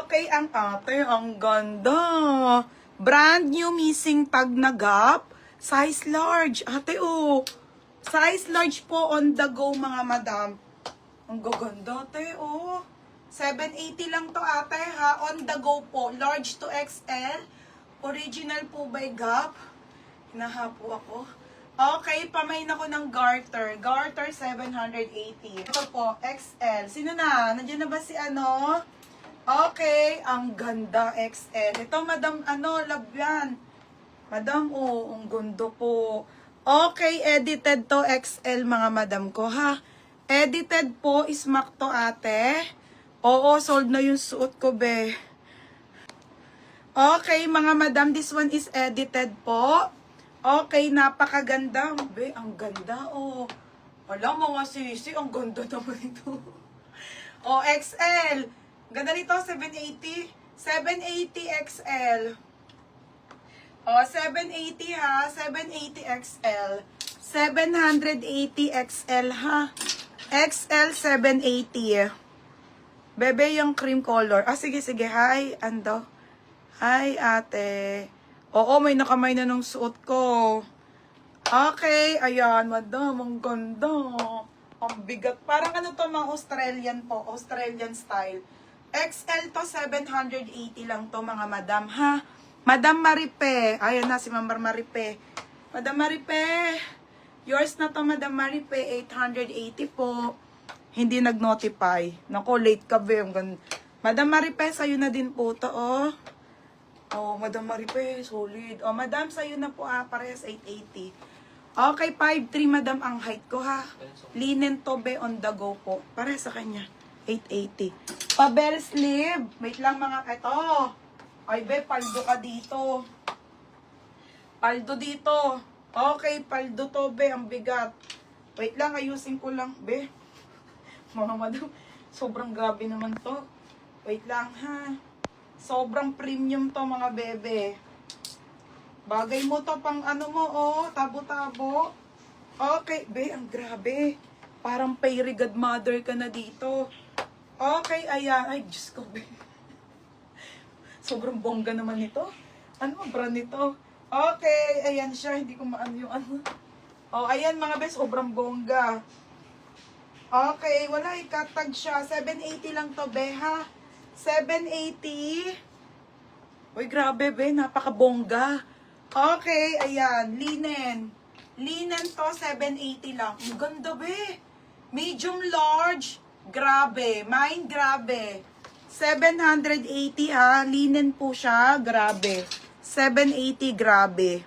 Okay, ang ate, ang ganda. Brand new missing tag na Gap. Size large. Ate, oh. Size large po on the go, mga madam. Ang gaganda, ate, oh. 780 lang to, ate, ha? On the go po. Large to XL. Original po by Gap. Hinahapo ako. Okay, pamain ako ng garter. Garter, 780. Ito po, XL. Sino na? Nandiyan na ba si ano? Okay, ang ganda, XL. Ito, madam, ano, love yan. Madam, oh, ang gundo po. Okay, edited to XL, mga madam ko, ha? Edited po, smack to, ate. Oo, sold na yung suot ko, be. Okay, mga madam, this one is edited po. Okay, napakaganda. Be, ang ganda, oh. Wala, mga sisi, ang ganda naman ito. Oh, XL. Ganda nito, 780. 780 XL. Oh, 780 ha. 780 XL. 780 XL ha. XL 780. Bebe, yung cream color. Ah, sige, sige. Hi, ando. Hi, ate. Oo, may nakamay na nung suot ko. Okay, ayan, madam, ang ganda. Ang bigat. Parang ano to, mga Australian po. Australian style. XL to, 780 lang to, mga madam, ha? Madam Maripe. Ayan na, si Ma'am Maripe. Madam Maripe. Yours na to, Madam Maripe. 880 po. Hindi nag-notify. Nako, late ka, be. Madam Maripe, sa'yo na din po to, oh. Oh, Madam Maripe, solid. Oh, Madam, sa'yo na po, parehas 880. Okay, 5'3", Madam, ang height ko, ha? Linen to, be, on the go po. Parehas sa kanya. 880. Pa-bell sleeve. Wait lang, mga, eto. Ay, be, paldo ka dito. Paldo dito. Okay, paldo to, be, ang bigat. Wait lang, ayusin ko lang, be. Mga madam, sobrang grabe naman to. Wait lang, ha? Sobrang premium to, mga bebe. Bagay mo to pang ano mo, oh. Tabo-tabo. Okay, be, ang grabe. Parang fairy godmother ka na dito. Okay, ayan. Ay, Diyos ko, be. Sobrang bongga naman ito. Ano ang brand nito? Okay, ayan siya. Hindi ko maano yung ano. Oh, ayan mga be, sobrang bongga. Okay, wala, ikatag siya. 780 lang to, be, ha? 780. Uy, grabe, be. Napakabongga. Okay, ayan. Linen. Linen to, 780 lang. Ang ganda, be. Medium large. Grabe. Mine, grabe. 780, ha. Linen po siya. Grabe. 780, grabe.